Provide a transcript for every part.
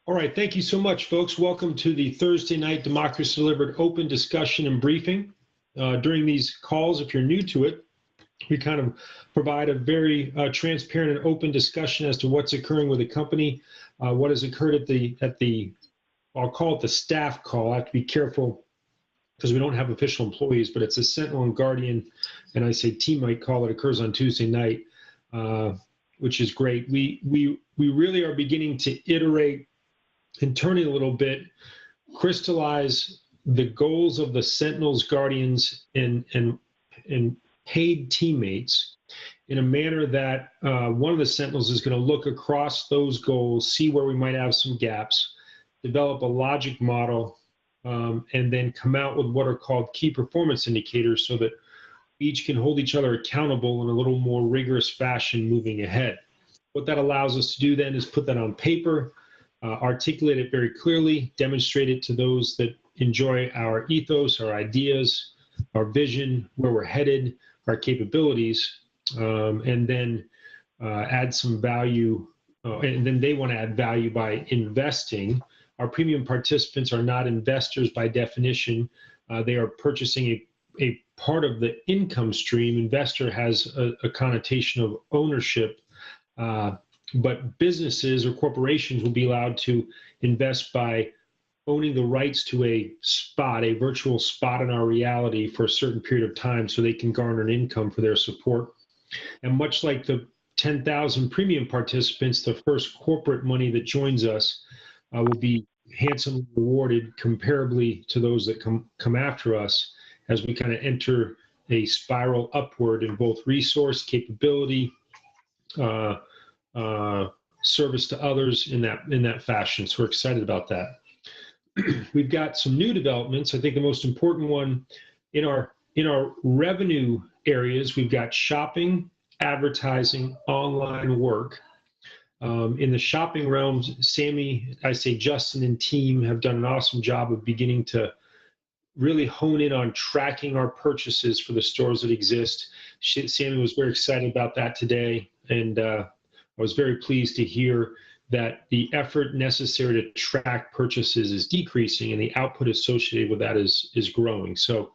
All right, thank you so much, folks. Welcome to the Thursday Night Democracy Delivered open discussion and briefing. During these calls, if you're new to it, we kind of provide a very transparent and open discussion as to what's occurring with the company, what has occurred at the I'll call it the staff call. I have to be careful because we don't have official employees, but it's a Sentinel and Guardian, and I say teammate call that occurs on Tuesday night, which is great. We really are beginning to iterate and turning a little bit, crystallize the goals of the Sentinels, Guardians, and paid teammates in a manner that one of the Sentinels is going to look across those goals, see where we might have some gaps, develop a logic model, and then come out with what are called key performance indicators so that each can hold each other accountable in a little more rigorous fashion moving ahead. What that allows us to do then is put that on paper, articulate it very clearly, demonstrate it to those that enjoy our ethos, our ideas, our vision, where we're headed, our capabilities, and then add some value. And then they want to add value by investing. Our premium participants are not investors by definition. They are purchasing a part of the income stream. Investor has a connotation of ownership. But businesses or corporations will be allowed to invest by owning the rights to a spot, a virtual spot in our reality for a certain period of time so they can garner an income for their support. And much like the 10,000 premium participants, the first corporate money that joins us will be handsomely rewarded comparably to those that come after us as we kind of enter a spiral upward in both resource capability, service to others in that fashion. So we're excited about that. We've got some new developments. I think the most important one in our revenue areas, we've got shopping, advertising, online work. In the shopping realms, Sammy, Justin and team have done an awesome job of beginning to really hone in on tracking our purchases for the stores that exist. Sammy was very excited about that today, and I was very pleased to hear that the effort necessary to track purchases is decreasing and the output associated with that is growing. So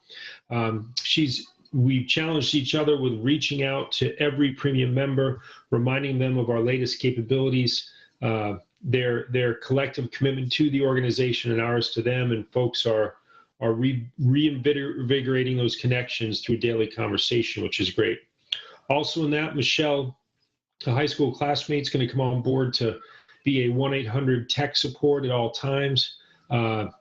we've challenged each other with reaching out to every premium member, reminding them of our latest capabilities, their collective commitment to the organization and ours to them, and folks are reinvigorating those connections through daily conversation, which is great. Also in that, Michelle, a high school classmate, is going to come on board to be a 1-800 tech support at all times.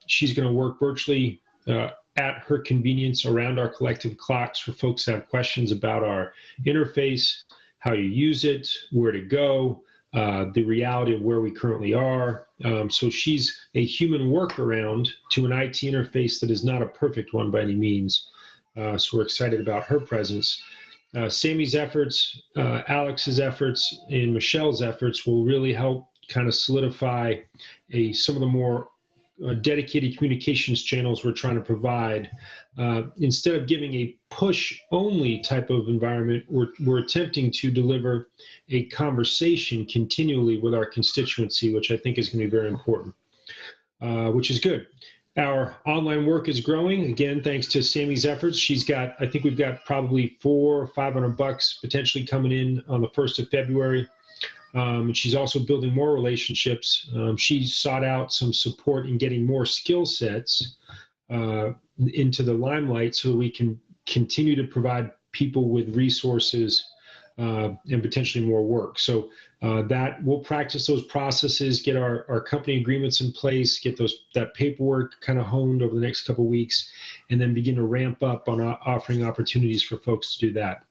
She's going to work virtually at her convenience around our collective clocks for folks that have questions about our interface, how you use it, where to go, the reality of where we currently are. So she's a human workaround to an IT interface that is not a perfect one by any means. So we're excited about her presence. Sammy's efforts, Alex's efforts, and Michelle's efforts will really help kind of solidify some of the more dedicated communications channels we're trying to provide. Instead of giving a push-only type of environment, we're attempting to deliver a conversation continually with our constituency, which I think is going to be very important, which is good. Our online work is growing, again, thanks to Sammy's efforts. I think we've got probably $400 or $500 potentially coming in on the 1st of February. And she's also building more relationships. She sought out some support in getting more skill sets into the limelight so we can continue to provide people with resources and potentially more work. So that we'll practice those processes, get our company agreements in place, get that paperwork kind of honed over the next couple of weeks, and then begin to ramp up on offering opportunities for folks to do that.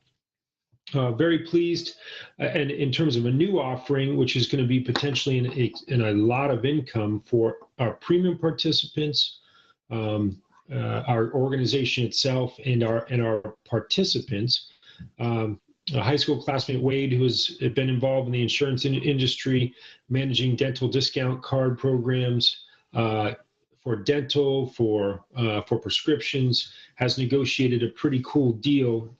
Very pleased, and in terms of a new offering, which is going to be potentially in a lot of income for our premium participants, our organization itself, and our participants. A high school classmate, Wade, who has been involved in the insurance industry, managing dental discount card programs for dental, for prescriptions, has negotiated a pretty cool deal.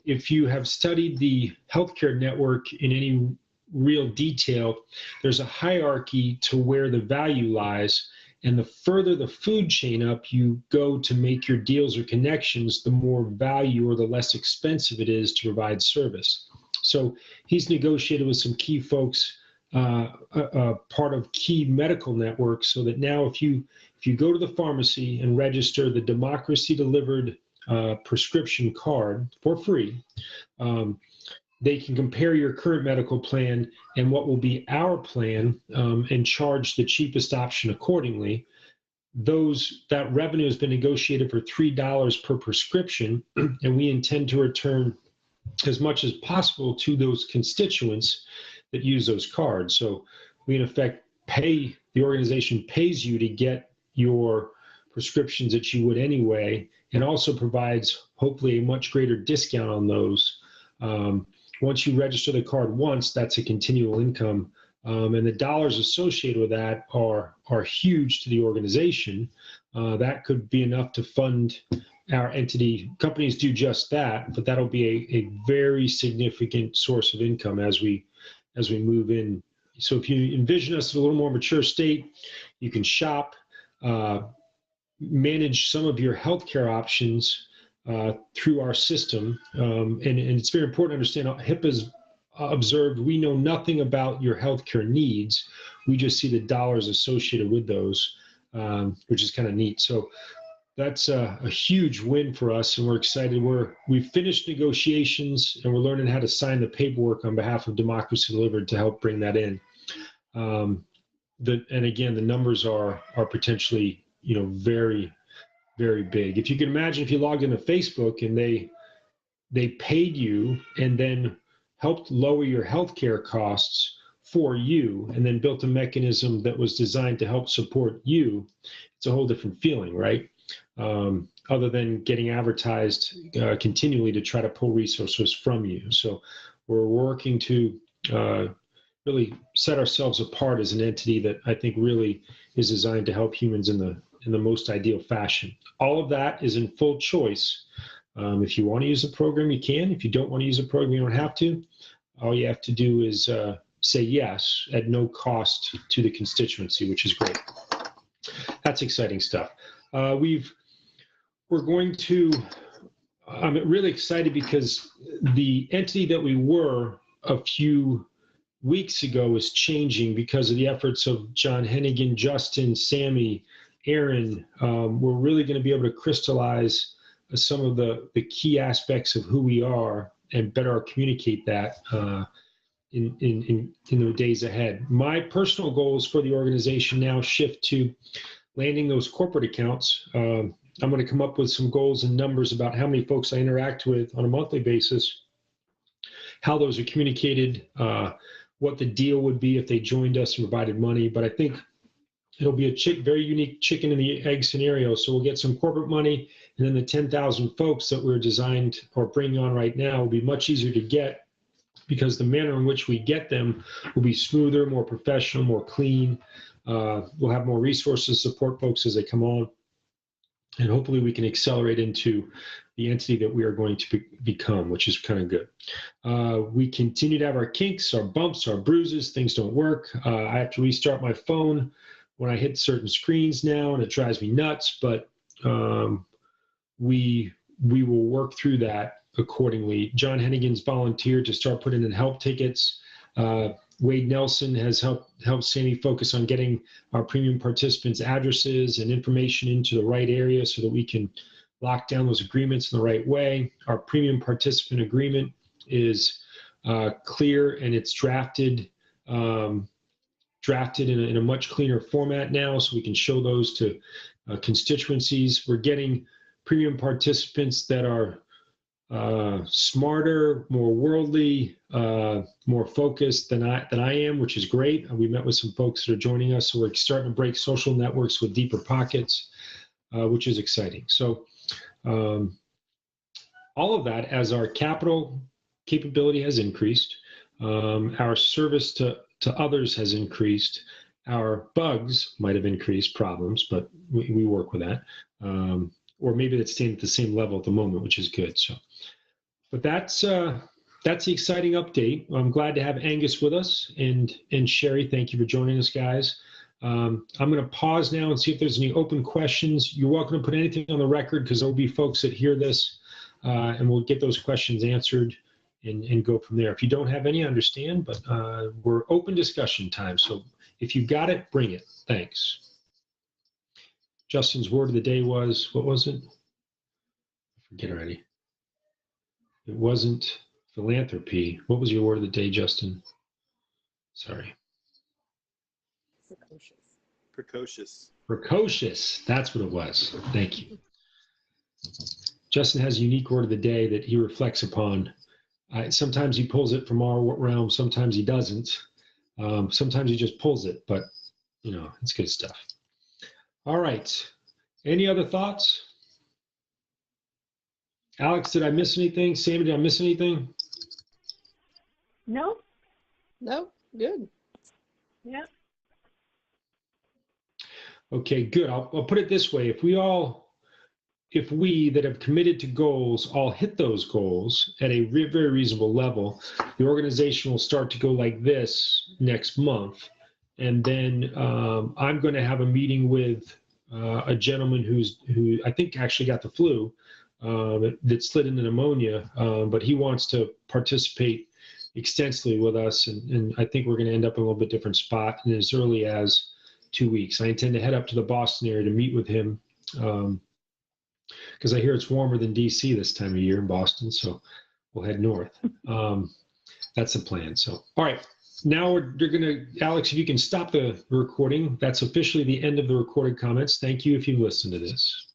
If you have studied the healthcare network in any real detail, there's a hierarchy to where the value lies. And the further the food chain up you go to make your deals or connections, the more value or the less expensive it is to provide service. So he's negotiated with some key folks, part of key medical networks, so that now if you go to the pharmacy and register the Democracy Delivered prescription card for free, they can compare your current medical plan and what will be our plan, and charge the cheapest option accordingly. That revenue has been negotiated for $3 per prescription, and we intend to return as much as possible to those constituents that use those cards. So we in effect the organization pays you to get your prescriptions that you would anyway, and also provides hopefully a much greater discount on those. Once you register the card once, that's a continual income. And the dollars associated with that are huge to the organization. That could be enough to fund our entity. Companies do just that, but that'll be a very significant source of income as we move in. So if you envision us in a little more mature state, you can shop, manage some of your healthcare options through our system. And it's very important to understand HIPAA's observed, we know nothing about your healthcare needs. We just see the dollars associated with those, which is kind of neat. So that's a huge win for us, and we're excited. We've finished negotiations, and we're learning how to sign the paperwork on behalf of Democracy Delivered to help bring that in. And again, the numbers are potentially, very, very big. If you can imagine, if you logged into Facebook and they paid you and then helped lower your healthcare costs for you, and then built a mechanism that was designed to help support you, it's a whole different feeling, right? Other than getting advertised continually to try to pull resources from you. So we're working to really set ourselves apart as an entity that I think really is designed to help humans in the most ideal fashion. All of that is in full choice. If you want to use a program, you can. If you don't want to use a program, you don't have to. All you have to do is say yes at no cost to the constituency, which is great. That's exciting stuff. I'm really excited because the entity that we were a few weeks ago is changing because of the efforts of John Hennigan, Justin, Sammy, Aaron. We're really going to be able to crystallize some of the key aspects of who we are and better communicate that in the days ahead. My personal goals for the organization now shift to landing those corporate accounts. I'm going to come up with some goals and numbers about how many folks I interact with on a monthly basis, how those are communicated, what the deal would be if they joined us and provided money. But I think it'll be a very unique chicken and the egg scenario. So we'll get some corporate money, and then the 10,000 folks that we're designed or bringing on right now will be much easier to get, because the manner in which we get them will be smoother, more professional, more clean. We'll have more resources to support folks as they come on. And hopefully we can accelerate into the entity that we are going to become, which is kind of good. We continue to have our kinks, our bumps, our bruises. Things don't work. I have to restart my phone when I hit certain screens now, and it drives me nuts. But we will work through that accordingly. John Hennigan's volunteered to start putting in help tickets. Wade Nelson has helped Sammy focus on getting our premium participants' addresses and information into the right area so that we can lock down those agreements in the right way. Our premium participant agreement is clear, and it's drafted in a much cleaner format now, so we can show those to constituencies. We're getting premium participants that are smarter, more worldly, more focused than I am, which is great. We met with some folks that are joining us, so we're starting to break social networks with deeper pockets, which is exciting. So all of that, as our capital capability has increased, our service to others has increased, our bugs might have increased, problems, but we work with that. Or maybe it's staying at the same level at the moment, which is good. So, but that's that's the exciting update. I'm glad to have Angus with us, and Sherry. Thank you for joining us, guys. I'm going to pause now and see if there's any open questions. You're welcome to put anything on the record because there will be folks that hear this, and we'll get those questions answered and go from there. If you don't have any, I understand, but we're open discussion time. So if you got it, bring it. Thanks. Justin's word of the day was, what was it? I forget already. It wasn't philanthropy. What was your word of the day, Justin? Sorry. Precocious. Precocious. Precocious. That's what it was. Thank you. Justin has a unique word of the day that he reflects upon. Sometimes he pulls it from our realm. Sometimes he doesn't. Sometimes he just pulls it, but you know, it's good stuff. All right. Any other thoughts? Alex, did I miss anything? Sammy, did I miss anything? No. No, good. Yeah. Okay, good. I'll put it this way. If we that have committed to goals all hit those goals at a very reasonable level, the organization will start to go like this next month. And then I'm going to have a meeting with a gentleman who I think actually got the flu that slid into pneumonia, but he wants to participate extensively with us. And I think we're going to end up in a little bit different spot in as early as 2 weeks. I intend to head up to the Boston area to meet with him because I hear it's warmer than DC this time of year in Boston, so we'll head north. That's the plan. So, all right, now we're gonna, Alex, if you can stop the recording. That's officially the end of the recorded comments. Thank you if you've listened to this.